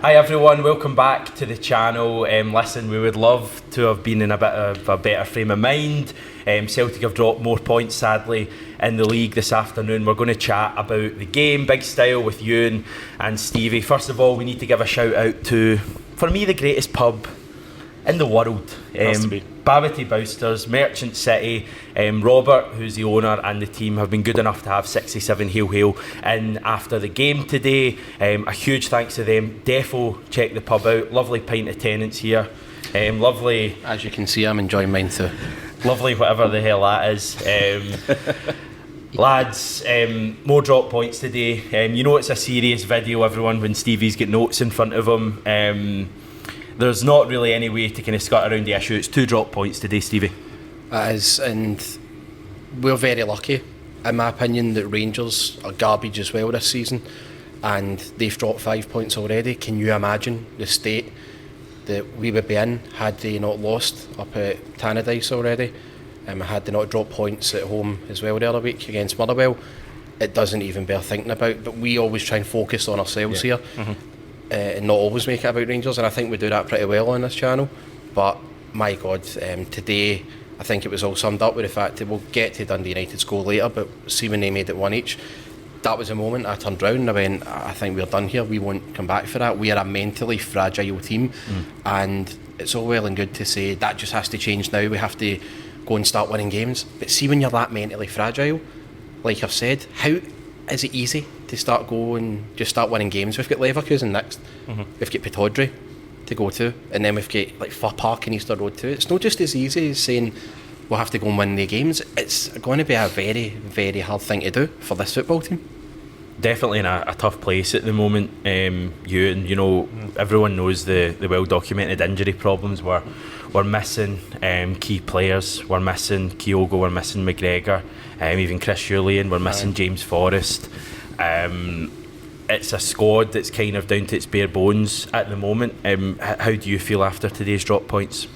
Hi everyone, welcome back to the channel. Listen, we would love to have been in a bit of a better frame of mind. Celtic have dropped more points, sadly, in the league this afternoon. We're going to chat about the game, big style, with Euan and Stevie. First of all, we need to give a shout out to, for me, the greatest pub in the world. Babity Bousters, Merchant City. Robert, who's the owner, and the team have been good enough to have 67 Hail Hail in after the game today. A huge thanks to them. Defo, check the pub out. Lovely pint of tenants here. Lovely. As you can see, I'm enjoying mine too. Lovely, whatever the hell that is. Lads, more drop points today. You know it's a serious video, everyone, when Stevie's got notes in front of him. There's not really any way to kind of skirt around the issue. It's 2 drop points today, Stevie. It is, and we're very lucky, in my opinion, that Rangers are garbage as well this season, and they've dropped 5 points already. Can you imagine the state that we would be in had they not lost up at Tannadice already, had they not dropped points at home as well the other week against Motherwell? It doesn't even bear thinking about, but we always try and focus on ourselves here. And not always make it about Rangers, and I think we do that pretty well on this channel. But my God, today I think it was all summed up with the fact that we'll get to Dundee United's goal later, but see when they made it 1 each, that was a moment I turned round and I went, I think we're done here, we won't come back for that. We are a mentally fragile team, and it's all well and good to say that just has to change now, we have to go and start winning games. But see, when you're that mentally fragile, like I've said, how is it easy to start winning games? We've got Leverkusen next, we've got Pittodrie to go to, and then we've got like Fir Park and Easter Road too. It's not just as easy as saying we'll have to go and win the games. It's going to be a very, very hard thing to do for this football team. Definitely in a tough place at the moment. Euan, you know, everyone knows the well documented injury problems. We're missing key players. We're missing Kyogo, we're missing McGregor, even Chris Julian, we're missing James Forrest. It's a squad that's kind of down to its bare bones at the moment. How do you feel after today's drop points?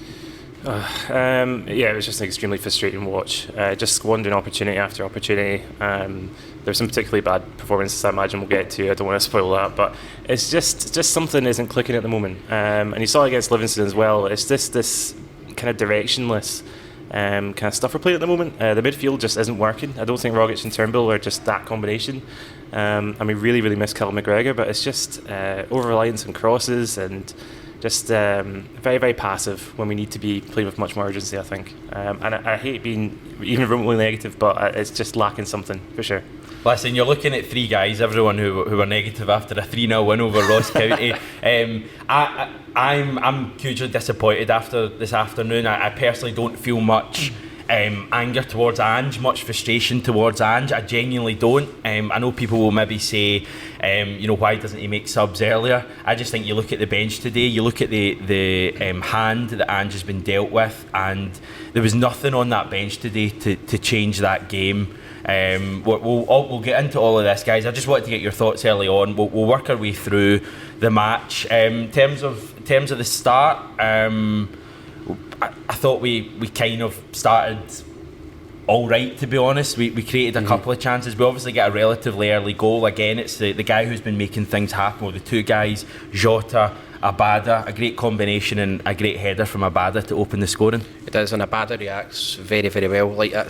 It was just an extremely frustrating watch. Just squandering opportunity after opportunity. There's some particularly bad performances I imagine we'll get to. I don't want to spoil that, but it's just something isn't clicking at the moment. And you saw it against Livingston as well. It's just this kind of directionless kind of stuff we're playing at the moment. The midfield just isn't working. I don't think Rogic and Turnbull are just that combination. And we really, really miss Callum McGregor, but it's just over-reliance on crosses and just very, very passive when we need to be playing with much more urgency, I think. And I hate being even remotely negative, but it's just lacking something, for sure. Listen, you're looking at 3 guys, everyone who are negative after a 3-0 win over Ross County. I'm hugely disappointed after this afternoon. I personally don't feel much anger towards Ange, much frustration towards Ange. I genuinely don't. I know people will maybe say, why doesn't he make subs earlier? I just think you look at the bench today, you look at the hand that Ange has been dealt with, and there was nothing on that bench today to change that game. We'll get into all of this, guys. I just wanted to get your thoughts early on. We'll work our way through the match. In terms of the start, I thought we kind of started all right, to be honest. We created a couple of chances. We obviously get a relatively early goal. Again, it's the guy who's been making things happen, or the 2 guys, Jota, Abada, a great combination and a great header from Abada to open the scoring. It does, and Abada reacts very, very well. Like I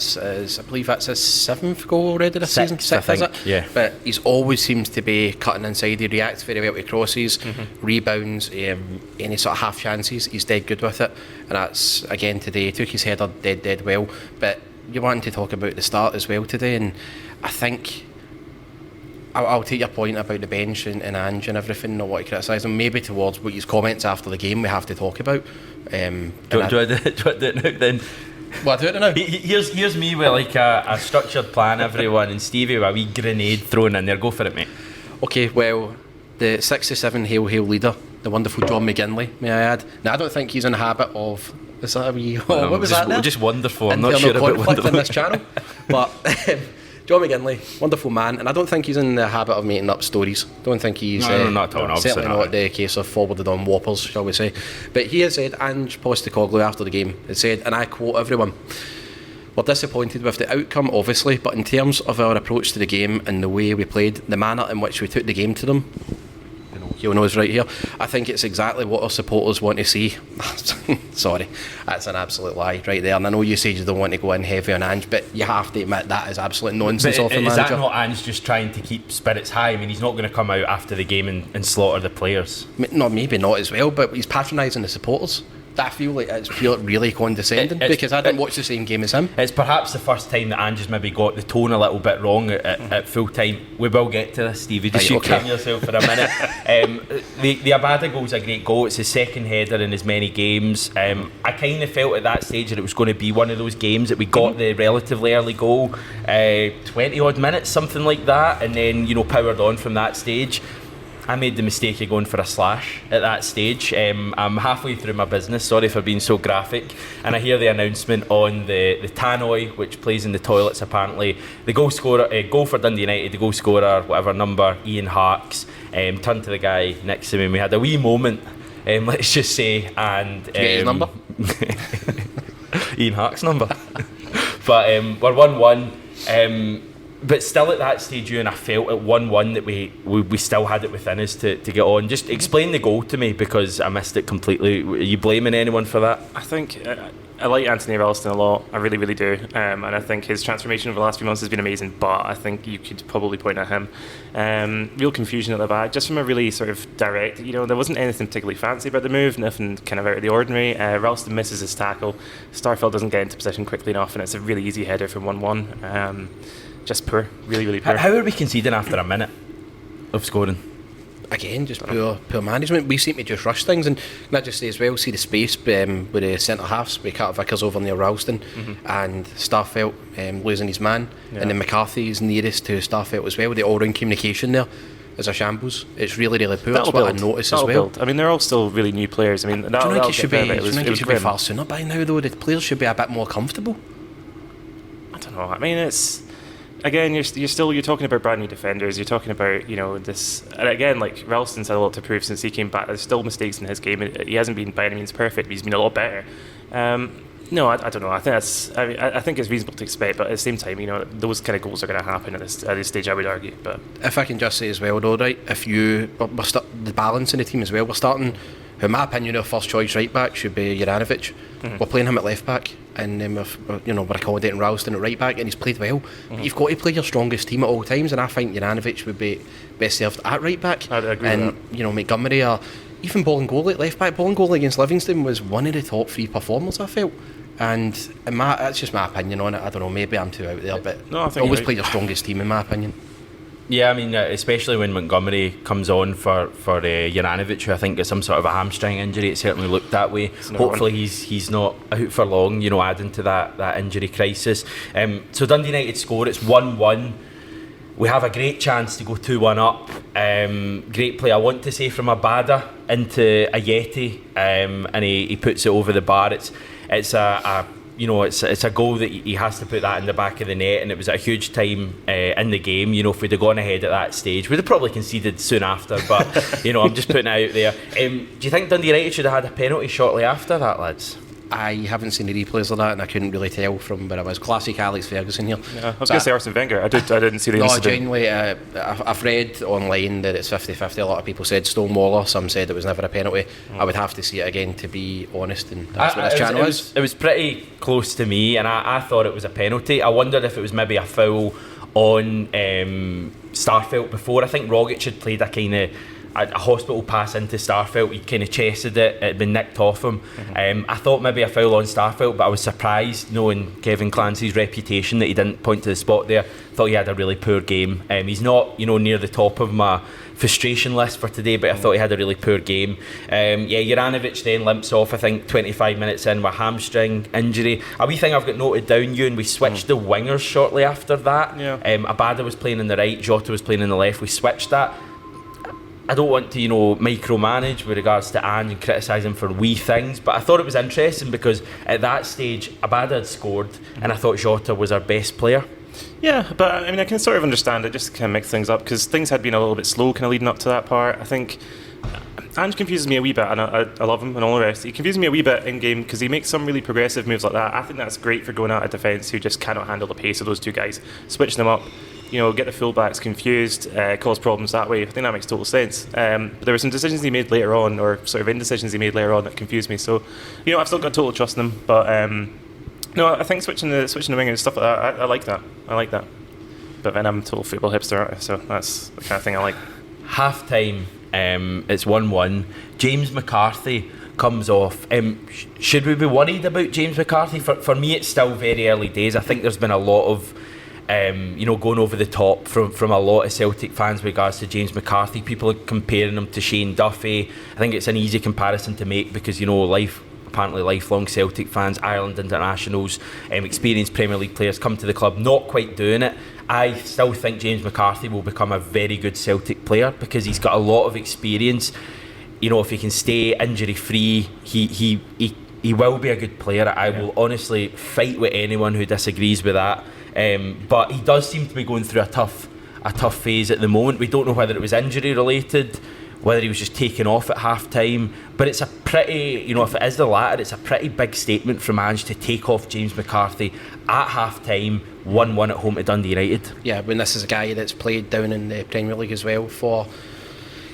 believe that's his 7th goal already this season. 6th, is it? Yeah. But he's always seems to be cutting inside. He reacts very well to crosses, rebounds, any sort of half chances. He's dead good with it, and that's again today. He took his header dead well. But you wanted to talk about the start as well today, and I think I'll take your point about the bench and Ange and everything, not want to criticise him, maybe towards what his comments after the game we have to talk about. Do I do it now then? Well, I do it now. Here's me with like a structured plan, everyone, and Stevie with a wee grenade thrown in there. Go for it, mate. Okay, well, the 67 Hail Hail leader, the wonderful John McGinley, may I add. Now, I don't think he's in the habit of... Is that a wee... Well, what was just, that there? Just wonderful. I'm not sure about wonderful. In this channel. But... John McGinley, wonderful man, and I don't think he's in the habit of making up stories. Don't think he's not at all, certainly not the case of forwarded on whoppers, shall we say. But he has said, Ange Postecoglou after the game, had said, and I quote everyone, "We're disappointed with the outcome, obviously, but in terms of our approach to the game and the way we played, the manner in which we took the game to them, You'll know is right here. I think it's exactly what our supporters want to see. Sorry, that's an absolute lie right there. And I know you say you don't want to go in heavy on Ange, but you have to admit that is absolute nonsense off the manager. Is that not Ange just trying to keep spirits high? I mean, he's not going to come out after the game and slaughter the players. No, maybe not as well, but he's patronising the supporters. I feel like it's really condescending because I didn't watch the same game as him. It's perhaps the first time that Ange has maybe got the tone a little bit wrong at full time. We will get to this, Stevie. Just calm yourself for a minute. The Abada goal's a great goal. It's his second header in as many games. I kind of felt at that stage that it was going to be one of those games that we got the relatively early goal, 20 odd minutes, something like that, and then powered on from that stage. I made the mistake of going for a slash at that stage. I'm halfway through my business, sorry for being so graphic, and I hear the announcement on the tannoy, which plays in the toilets apparently. The goal for Dundee United, the goal scorer, whatever number, Ian Harks, turned to the guy next to me and we had a wee moment, let's just say, and... Did you get his number? Ian Harks' number. But we're 1-1. But still at that stage, Euan, I felt at 1-1 that we still had it within us to get on. Just explain the goal to me because I missed it completely. Are you blaming anyone for that? I think I like Anthony Ralston a lot. I really, really do. And I think his transformation over the last few months has been amazing. But I think you could probably point at him. Real confusion at the back, just from a really sort of direct. There wasn't anything particularly fancy about the move. Nothing kind of out of the ordinary. Ralston misses his tackle. Starfelt doesn't get into position quickly enough, and it's a really easy header from 1-1. Just poor, really, really poor. How are we conceding after a minute of scoring? Again, just poor management. We seem to just rush things, and not just say as well, see the space with the centre halves, with Carter Vickers over near Ralston, and Starfelt losing his man, and then McCarthy is nearest to Starfelt as well. The all-round communication there is a shambles. It's really, really poor. That's what I noticed as well. I mean, they're all still really new players. I mean, do you think it should be far sooner by now, though? The players should be a bit more comfortable. I don't know. I mean, it's... Again, you're talking about brand new defenders. You're talking about this, and again, like Ralston's had a lot to prove since he came back. There's still mistakes in his game. He hasn't been by any means perfect, but he's been a lot better. No, I don't know. I think it's reasonable to expect, but at the same time, those kind of goals are going to happen at this stage, I would argue. But if I can just say as well, though, right, the balance in the team as well, we're starting. In my opinion, our first choice right back should be Juranovic. We're playing him at left back, and then we're accommodating Ralston at right back, and he's played well. But you've got to play your strongest team at all times, and I think Juranovic would be best served at right back. I'd agree with that. Montgomery or even Bolingoli at left back. Bolingoli against Livingston was one of the top 3 performers, I felt. And that's just my opinion on it. I don't know, maybe I'm too out there, but no, I think always play your strongest team, in my opinion. Yeah, I mean, especially when Montgomery comes on for Juranovic, who I think has some sort of a hamstring injury. It certainly looked that way. Hopefully he's not out for long, adding to that injury crisis. So Dundee United score, it's 1-1. We have a great chance to go 2-1 up. Great play, I want to say, from Abada into a Yeti, and he puts it over the bar. It's a goal that he has to put that in the back of the net, and it was at a huge time in the game. If we'd have gone ahead at that stage, we'd have probably conceded soon after, but I'm just putting it out there. Do you think Dundee United should have had a penalty shortly after that, lads? I haven't seen the replays of that, and I couldn't really tell from where I was. Classic Alex Ferguson here. Yeah, I was going to say Arsene Wenger. I didn't see the incident. Genuinely, I've read online that it's 50-50. A lot of people said Stonewaller, some said it was never a penalty. I would have to see it again, to be honest, and that's what this channel is. It was pretty close to me, and I thought it was a penalty. I wondered if it was maybe a foul on Starfelt before. I think Rogic had played a kind of a hospital pass into Starfelt. He kind of chested it. It had been nicked off him. I thought maybe a foul on Starfelt, but I was surprised, knowing Kevin Clancy's reputation, that he didn't point to the spot there. Thought he had a really poor game. He's not, near the top of my frustration list for today, but I thought he had a really poor game. Juranovic then limps off, I think 25 minutes in, with a hamstring injury. A wee thing I've got noted down, and we switched the wingers shortly after that. Abada was playing on the right, Jota was playing on the left. We switched that. I don't want to, micromanage with regards to Ange and criticise him for wee things, but I thought it was interesting because at that stage Abada had scored, and I thought Jota was our best player. Yeah, but I mean, I can sort of understand it, just to kind of mix things up, because things had been a little bit slow kind of leading up to that part. I think Ange confuses me a wee bit, and I love him and all the rest. He confuses me a wee bit in game because he makes some really progressive moves like that. I think that's great for going out of defence who just cannot handle the pace of those two guys. Switching them up get the fullbacks confused, cause problems that way. I think that makes total sense. But there were some decisions he made later on, or sort of indecisions he made later on, that confused me. So, I've still got total trust in him. But no, I think switching the wing and stuff like that, I like that. But then I'm a total football hipster, aren't I? So that's the kind of thing I like. Half time, it's 1-1. James McCarthy comes off. Should we be worried about James McCarthy? For me, it's still very early days. I think there's been a lot of going over the top from a lot of Celtic fans with regards to James McCarthy. People are comparing him to Shane Duffy. I think it's an easy comparison to make because apparently lifelong Celtic fans, Ireland internationals, experienced Premier League players come to the club not quite doing it. I still think James McCarthy will become a very good Celtic player because he's got a lot of experience. If he can stay injury free, he will be a good player. I will honestly fight with anyone who disagrees with that. But he does seem to be going through a tough phase at the moment. We don't know whether it was injury related, whether he was just taken off at half time. But it's a pretty, if it is the latter, it's a pretty big statement from Ange to take off James McCarthy at half time, 1-1 at home to Dundee United. Yeah, when this is a guy that's played down in the Premier League as well for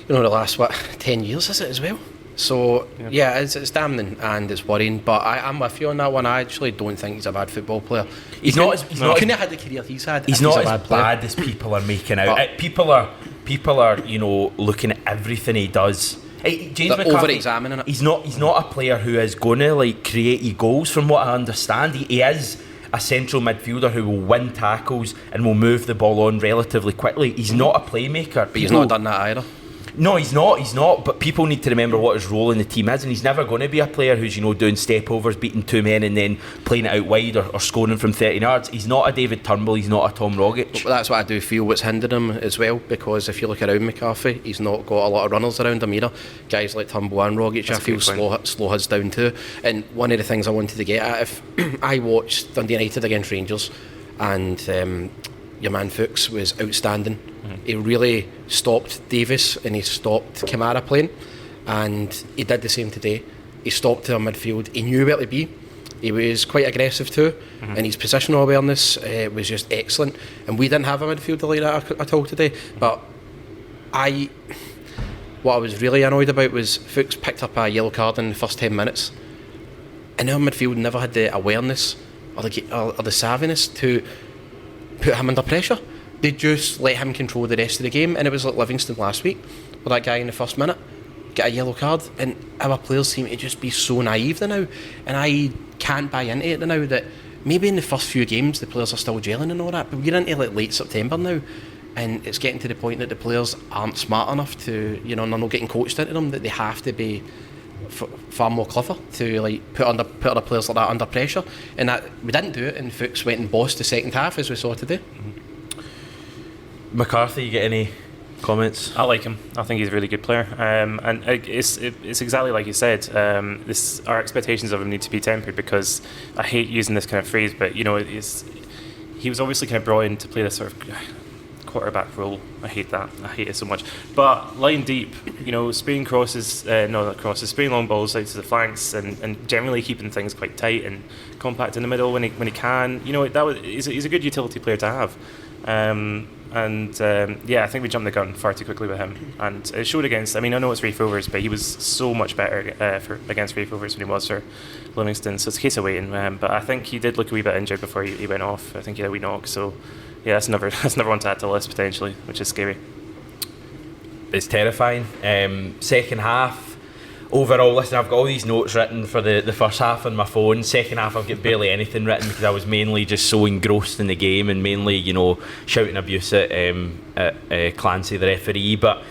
the last 10 years, is it as well? So yeah, it's damning and it's worrying. But I'm with you on that one. I actually don't think he's a bad football player. He couldn't have had the career he's had. He's not as bad as people are making out. People are looking at everything he does. James McCarthy, over-examining it. He's not a player who is going to create goals. From what I understand, he is a central midfielder who will win tackles and will move the ball on relatively quickly. He's not a playmaker. But he's not done that either. No, he's not. But people need to remember what his role in the team is, and he's never going to be a player who's doing step overs, beating two men, and then playing it out wide or scoring from 30 yards. He's not a David Turnbull. He's not a Tom Rogic. But that's what I do feel what's hindered him as well, because if you look around McCarthy, he's not got a lot of runners around him either. Guys like Turnbull and Rogic, I feel slow us down too. And one of the things I wanted to get at, if I watched Dundee United against Rangers, and your man Fuchs was outstanding. He really stopped Davis and he stopped Kamara playing, and he did the same today. He stopped their midfield. He knew where to be. He was quite aggressive too, and his positional awareness was just excellent. And we didn't have a midfielder like that at all today. But what I was really annoyed about was Fuchs picked up a yellow card in the first 10 minutes, and our midfield never had the awareness or the savviness to put him under pressure. They just let him control the rest of the game, and it was like Livingston last week, where that guy in the first minute get a yellow card, and our players seem to just be so naive now, and I can't buy into it now that maybe in the first few games the players are still gelling and all that, but we're into late September now, and it's getting to the point that the players aren't smart enough to, they're not getting coached into them, that they have to be far more clever to put other players like that under pressure, and that we didn't do it, and Fuchs went and bossed the second half as we saw today. McCarthy, you get any comments? I like him. I think he's a really good player, and it's exactly like you said. Our expectations of him need to be tempered, because I hate using this kind of phrase, but he was obviously kind of brought in to play this sort of quarterback role. I hate that. I hate it so much. But line deep, spraying spraying long balls out to the flanks, and generally keeping things quite tight and compact in the middle when he can. He's a good utility player to have. I think we jumped the gun far too quickly with him, and it showed against. I know it's Rafe Rovers, but he was so much better against Rafe Rovers than he was for Livingston. So it's a case of waiting. But I think he did look a wee bit injured before he went off. I think he had a wee knock. So yeah, that's another one to add to the list potentially, which is scary. It's terrifying. Second half. Overall, listen, I've got all these notes written for the first half on my phone. Second half, I've got barely anything written because I was mainly just so engrossed in the game and mainly, shouting abuse at Clancy, the referee. But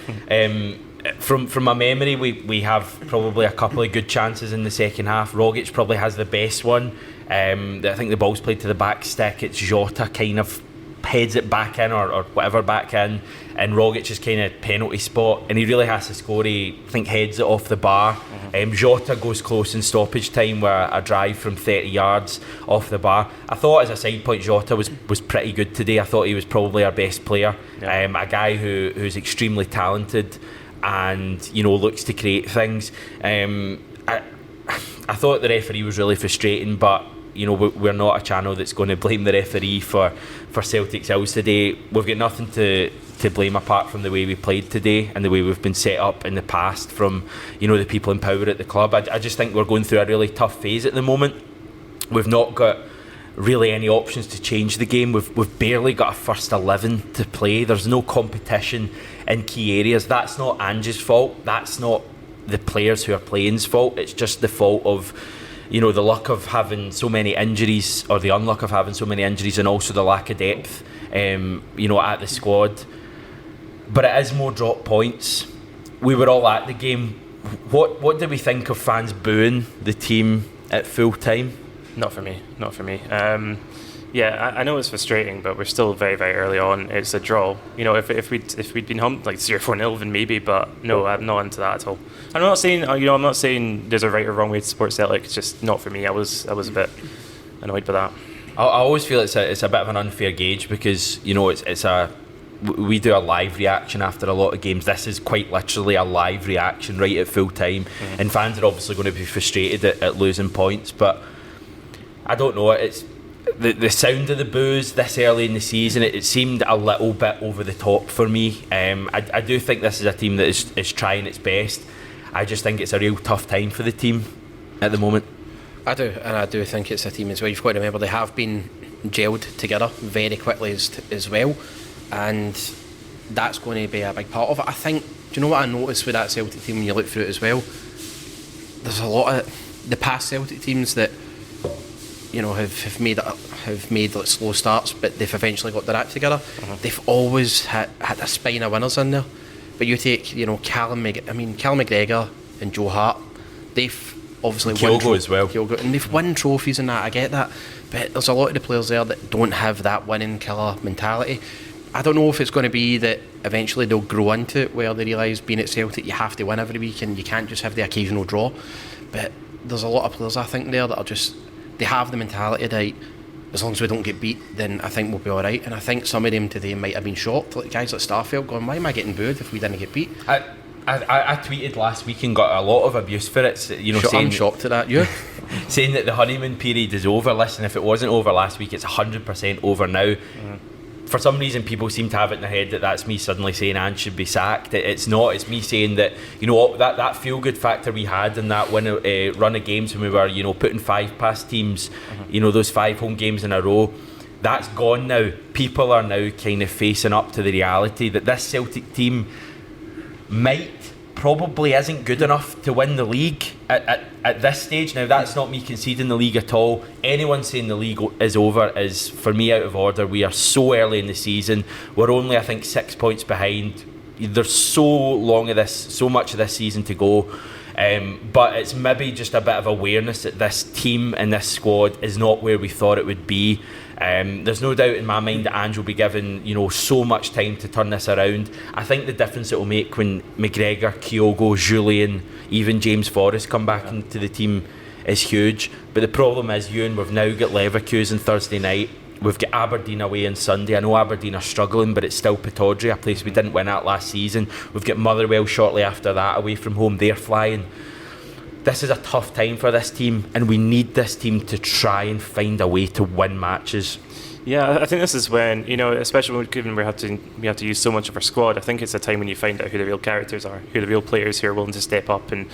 from my memory, we have probably a couple of good chances in the second half. Rogic probably has the best one. I think the ball's played to the back stick. It's Jota kind of heads it back in or whatever back in, and Rogic is kind of penalty spot, and he really has to score. He, I think, heads it off the bar. Jota goes close in stoppage time where a drive from 30 yards off the bar. I thought as a side point Jota was pretty good today. I thought he was probably our best player. A guy who's extremely talented and looks to create things. I thought the referee was really frustrating, but we're not a channel that's going to blame the referee for Celtic's ills today. We've got nothing to blame apart from the way we played today and the way we've been set up in the past from the people in power at the club. I just think we're going through a really tough phase at the moment. We've not got really any options to change the game. We've barely got a first 11 to play. There's no competition in key areas. That's not Ange's fault. That's not the players who are playing's fault. It's just the fault of the luck of having so many injuries, or the unluck of having so many injuries, and also the lack of depth at the squad. But it is more drop points. We were all at the game. What do we think of fans booing the team at full time? Not for me. I know it's frustrating, but we're still very, very early on. It's a draw. If we'd been humped like 3-4-0, then maybe. But no, I'm not into that at all. I'm not saying there's a right or wrong way to support Celtic. It's just not for me. I was a bit annoyed by that. I always feel it's a bit of an unfair gauge because we do a live reaction after a lot of games. This is quite literally a live reaction right at full time, and fans are obviously going to be frustrated at losing points. But I don't know. It's the sound of the boos this early in the season. It seemed a little bit over the top for me. I do think this is a team that is trying its best. I just think it's a real tough time for the team at the moment. I do think it's a team as well. You've got to remember they have been gelled together very quickly as well, and that's going to be a big part of it. I think. Do you know what I noticed with that Celtic team when you look through it as well? There's a lot of the past Celtic teams that have made like slow starts, but they've eventually got their act together. They've always had a spine of winners in there. But you take Callum McGregor and Joe Hart. They've obviously Kyogo as well, and they've won trophies and that. I get that, but there's a lot of the players there that don't have that winning killer mentality. I don't know if it's going to be that eventually they'll grow into it where they realise being at Celtic you have to win every week and you can't just have the occasional draw. But there's a lot of players I think there that are just, they have the mentality that as long as we don't get beat, then I think we'll be alright. And I think some of them today might have been shocked, like guys like Starfelt going, why am I getting booed if we didn't get beat? I tweeted last week and got a lot of abuse for it. Saying I'm shocked at that. You? Saying that the honeymoon period is over. Listen, if it wasn't over last week, it's 100% over now. For some reason, people seem to have it in their head that that's me suddenly saying Ange should be sacked. It's not. It's me saying that that feel good factor we had in that run of games when we were putting 5 past teams, those 5 home games in a row. That's gone now. People are now kind of facing up to the reality that this Celtic team probably isn't good enough to win the league at this stage. Now, that's not me conceding the league at all. Anyone saying the league is over is, for me, out of order. We are so early in the season. We're only, I think, 6 points behind. There's so much of this season to go. But it's maybe just a bit of awareness that this team and this squad is not where we thought it would be. There's no doubt in my mind that Ange will be given so much time to turn this around. I think the difference it will make when McGregor, Kyogo, Julian, even James Forrest come back into the team is huge. But the problem is, Euan, we've now got Leverkusen Thursday night. We've got Aberdeen away on Sunday. I know Aberdeen are struggling, but it's still Pittodrie, a place we didn't win at last season. We've got Motherwell shortly after that away from home. They're flying. This is a tough time for this team, and we need this team to try and find a way to win matches. Yeah, I think this is when, especially given we have to use so much of our squad, I think it's a time when you find out who the real characters are, who the real players who are willing to step up and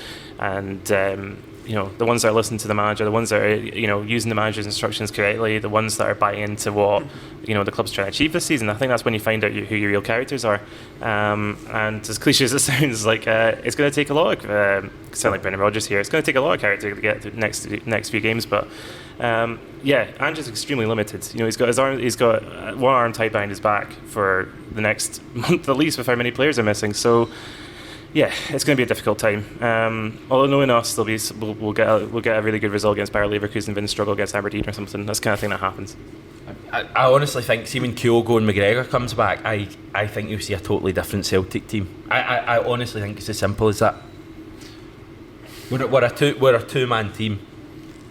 the ones that are listening to the manager, the ones that are using the manager's instructions correctly, the ones that are buying into what the club's trying to achieve this season. I think that's when you find out who your real characters are. And as cliche as it sounds, like it's going to take a lot of sound like Brendan Rodgers here. It's going to take a lot of character to get through the next few games, but. Ange is extremely limited. He's got one arm tied behind his back for the next month at least with how many players are missing. So, it's going to be a difficult time. Although knowing us, we'll get a really good result against Bayer Leverkusen, then struggle against Aberdeen or something. That's the kind of thing that happens. I honestly think, see, when Kyogo and McGregor comes back, I think you'll see a totally different Celtic team. I honestly think it's as simple as that. We're a two-man team.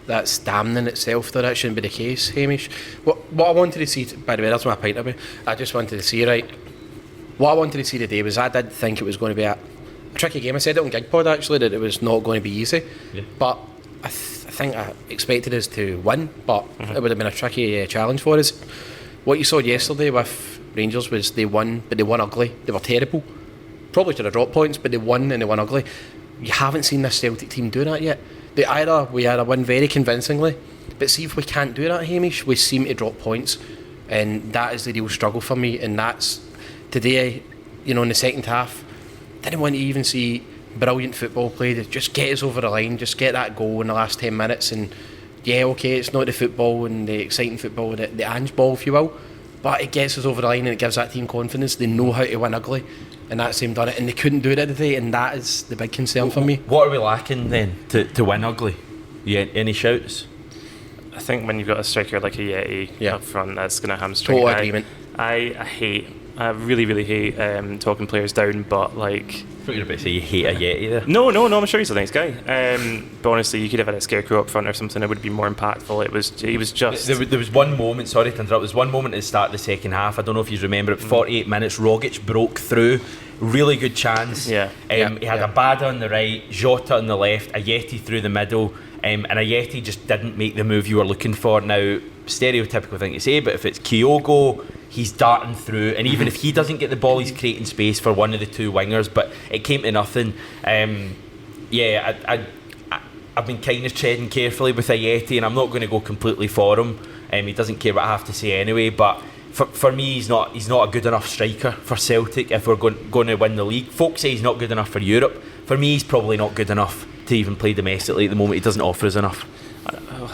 That's damning itself, though. That shouldn't be the case, Hamish. What I wanted to see, by the way, that's my point of it. I just wanted to see, what I wanted to see today was I did think it was going to be a tricky game. I said it on GigPod, actually, that it was not going to be easy. Yeah. But I think I expected us to win, but it would have been a tricky challenge for us. What you saw yesterday with Rangers was they won, but they won ugly. They were terrible. Probably should have dropped points, but they won and they won ugly. You haven't seen this Celtic team do that yet. We either win very convincingly, but see if we can't do that, Hamish, we seem to drop points, and that is the real struggle for me. And that's today, in the second half, didn't want to even see brilliant football played. Just get us over the line, just get that goal in the last 10 minutes. And yeah, okay, it's not the football and the exciting football, the Ange ball, if you will, but it gets us over the line and it gives that team confidence. They know how to win ugly, and that team done it, and they couldn't do it today, and that is the big concern for me. What are we lacking then to win ugly? Any shouts? I think when you've got a striker like a Yeti up front, that's going to hamstring. Total agreement. I really, really hate talking players down, but like... I thought you were about to say you hate a Yeti there. No, I'm sure he's a nice guy. But honestly, you could have had a Scarecrow up front or something, it would be more impactful. He was just... There was one moment, sorry to interrupt, there was one moment at the start of the second half, I don't know if you remember it, 48 minutes, Rogic broke through, really good chance. He had a Bada on the right, Jota on the left, a Yeti through the middle, and a Yeti just didn't make the move you were looking for. Now, stereotypical thing to say, but if it's Kyogo, he's darting through, and even if he doesn't get the ball, he's creating space for one of the two wingers, but it came to nothing. I've been kind of treading carefully with a Yeti, and I'm not going to go completely for him. He doesn't care what I have to say anyway, but for me, he's not a good enough striker for Celtic if we're going to win the league. Folks say he's not good enough for Europe. For me, he's probably not good enough to even play domestically at the moment. He doesn't offer us enough.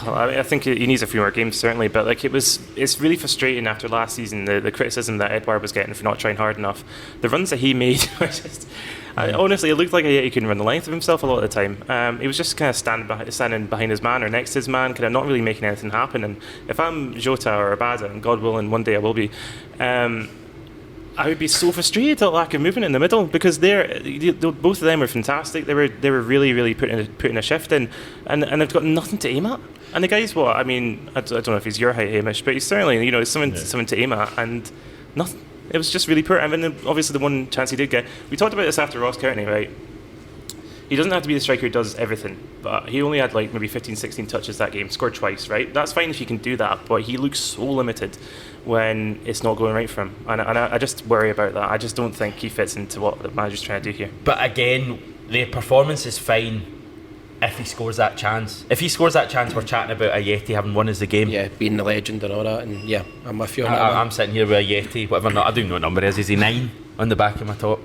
I think he needs a few more games, certainly, but like it's really frustrating after last season, the criticism that Edouard was getting for not trying hard enough. The runs that he made were just... honestly, it looked like he couldn't run the length of himself a lot of the time. He was just kind of standing behind his man or next to his man, kind of not really making anything happen. And if I'm Jota or Abada, and God willing, one day I will be, I would be so frustrated at the lack of movement in the middle, because both of them were fantastic. They were really, really putting a shift in, and they've got nothing to aim at. And the guy's I don't know if he's your height, Hamish, but he's certainly something to aim at, and nothing. It was just really poor. I mean, obviously the one chance he did get, we talked about this after Ross Courtney, right? He doesn't have to be the striker who does everything, but he only had like maybe 15, 16 touches that game, scored twice, right? That's fine if you can do that, but he looks so limited when it's not going right for him. And I just worry about that. I just don't think he fits into what the manager's trying to do here. But again, the performance is fine if he scores that chance. If he scores that chance, we're chatting about a Yeti having won us the game. Yeah, being the legend and all that, and yeah, I'm with you on that. I'm sitting here with a Yeti, whatever, I don't know what number it is. Is he 9 on the back of my top?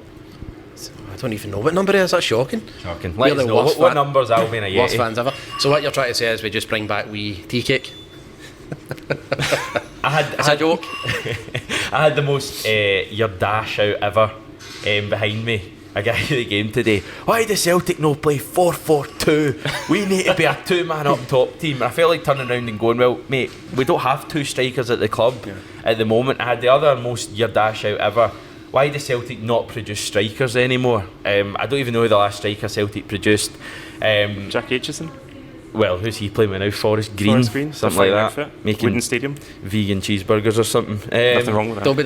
I don't even know what number it is. That's shocking. Let us know what numbers I'll be in a Yeti. Worst fans ever. So what you're trying to say is we just bring back wee tea cake? It's a joke. I had the most your dash out ever behind me. A guy at the game today. Why does Celtic no play 4-4-2? We need to be a 2-man up top team. And I felt like turning around and going, well, mate, we don't have 2 strikers at the club at the moment. I had the other most your dash out ever. Why does Celtic not produce strikers anymore? I don't even know who the last striker Celtic produced. Jack Aitchison? Well, who's he playing with now? Forest Green? Something like that. Outfit. Making Wooden Stadium. Vegan cheeseburgers or something. Nothing wrong with that. Don't be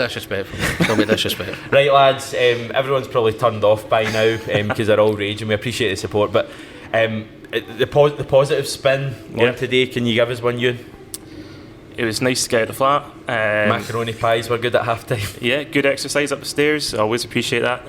disrespectful. Right, lads, everyone's probably turned off by now because they're all raging. We appreciate the support, but the positive spin on today, can you give us one, Euan? It was nice to get out of the flat. Macaroni pies were good at half time. Yeah, good exercise upstairs. I always appreciate that.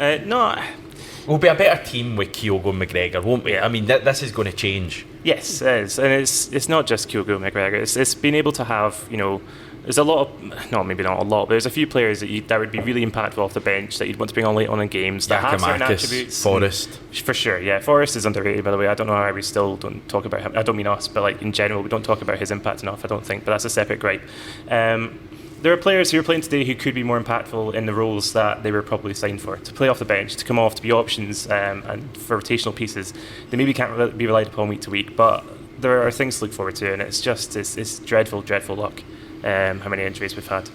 We'll be a better team with Kyogo and McGregor, won't we? I mean, this is going to change. Yes, it is. And it's not just Kyogo and McGregor. It's being able to have, there's a lot of, no, maybe not a lot, but there's a few players that would be really impactful off the bench that you'd want to bring on late on in games that have certain attributes. Forrest. For sure, yeah. Forrest is underrated, by the way. I don't know how we still don't talk about him. I don't mean us, but like in general, we don't talk about his impact enough, I don't think, but that's a separate gripe. There are players who are playing today who could be more impactful in the roles that they were probably signed for, to play off the bench, to come off, to be options, and for rotational pieces. They maybe can't be relied upon week to week, but there are things to look forward to, and it's dreadful luck how many injuries we've had.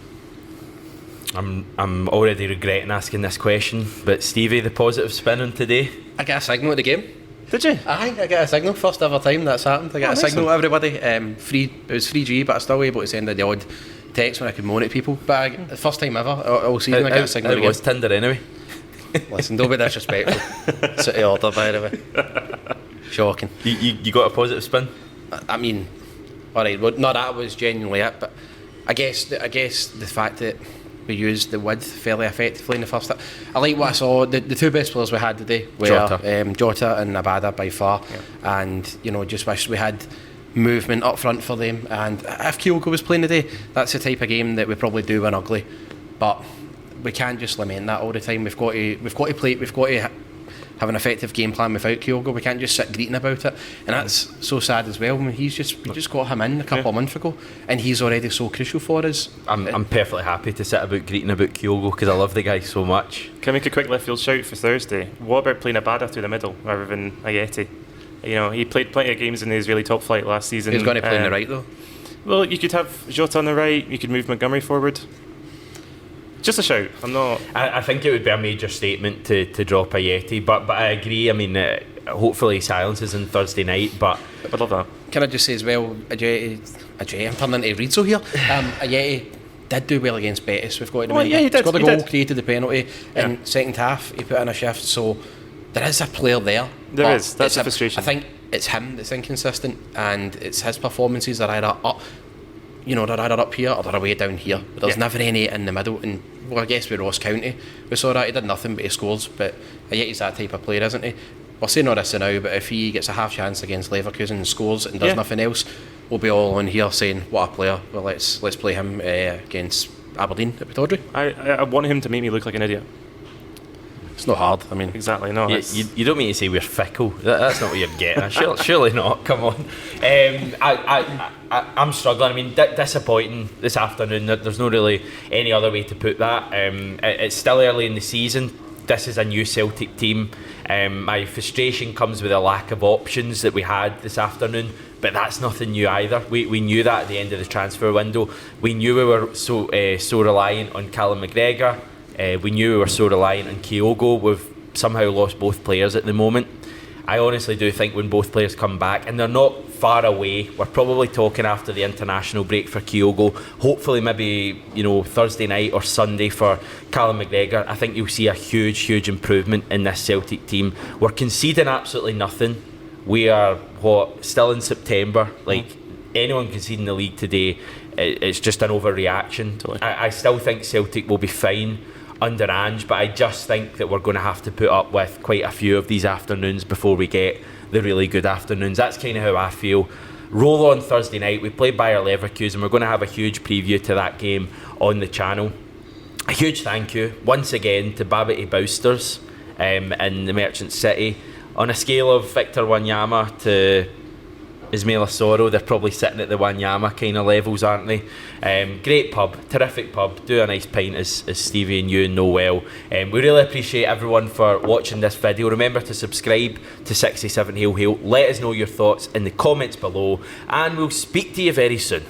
I'm already regretting asking this question, but Stevie, the positive spin on today? I got a signal at the game. Did you? I got a signal, first ever time that's happened. I got a signal to everybody. It was 3G, but I was still able to send the odd text when I could moan at people. But the first time ever all season I got a signal. It was Tinder anyway. Listen, don't be disrespectful. City order, by the way. Shocking. You got a positive spin? I mean, all right, well, no, that was genuinely it. But I guess the fact that we used the width fairly effectively in the first half. I like what I saw. The two best players we had today were Jota and Abada by far, and just wish we had movement up front for them. And if Kyogo was playing today, that's the type of game that we probably do win ugly. But we can't just lament that all the time. We've got to play. We've got to have an effective game plan without Kyogo. We can't just sit greeting about it, and that's so sad as well. I mean, we just got him in a couple of months ago, and he's already so crucial for us. I'm perfectly happy to sit about greeting about Kyogo because I love the guy so much. Can I make a quick left field shout for Thursday? What about playing Abada through the middle rather than Ayeti? He played plenty of games in the Israeli top flight last season. He's going to play on the right though. Well, you could have Jota on the right. You could move Montgomery forward. Just a shout. I'm not. I think it would be a major statement to drop Ayeti, but I agree. I mean, hopefully silences on Thursday night. But I'd love that. Can I just say as well, Ajeti, I'm turning into Rizzo here. Ayeti did do well against Betis. We've got to admit, he did. He scored a goal, created the penalty, and second half he put in a shift. So there is a player there. There is. That's a frustration. I think it's him that's inconsistent, and it's his performances are either up. They're either up here or they're away down here. But there's never any in the middle. And I guess with Ross County, we saw that he did nothing but he scores. But yet he's that type of player, isn't he? We're saying all this now, but if he gets a half chance against Leverkusen and scores and does nothing else, we'll be all on here saying, what a player. Well, let's play him against Aberdeen at Pittodrie. I want him to make me look like an idiot. It's not hard. I mean, exactly. No, you don't mean to say we're fickle. That's not what you're getting at. Surely not. Come on. I'm struggling. I mean, disappointing this afternoon. There's no really any other way to put that. It's still early in the season. This is a new Celtic team. My frustration comes with a lack of options that we had this afternoon. But that's nothing new either. We knew that at the end of the transfer window. We knew we were so reliant on Callum McGregor. We knew we were so reliant on Kyogo. We've somehow lost both players at the moment. I honestly do think when both players come back, and they're not far away, we're probably talking after the international break for Kyogo, hopefully maybe Thursday night or Sunday for Callum McGregor. I think you'll see a huge improvement in this Celtic team. We're conceding absolutely nothing. We are still in September. Like anyone conceding the league today, it's just an overreaction. Totally. I still think Celtic will be fine under Ange, but I just think that we're going to have to put up with quite a few of these afternoons before we get the really good afternoons. That's kind of how I feel. Roll on Thursday night. We play Bayer Leverkusen. We're going to have a huge preview to that game on the channel. A huge thank you once again to Babity Bousters in the Merchant City. On a scale of Victor Wanyama to Ismail Assoro, they're probably sitting at the Wanyama kind of levels, aren't they? Great pub, terrific pub. Do a nice pint as Stevie and Euan know well. We really appreciate everyone for watching this video. Remember to subscribe to 67 Hail Hail. Let us know your thoughts in the comments below, and we'll speak to you very soon.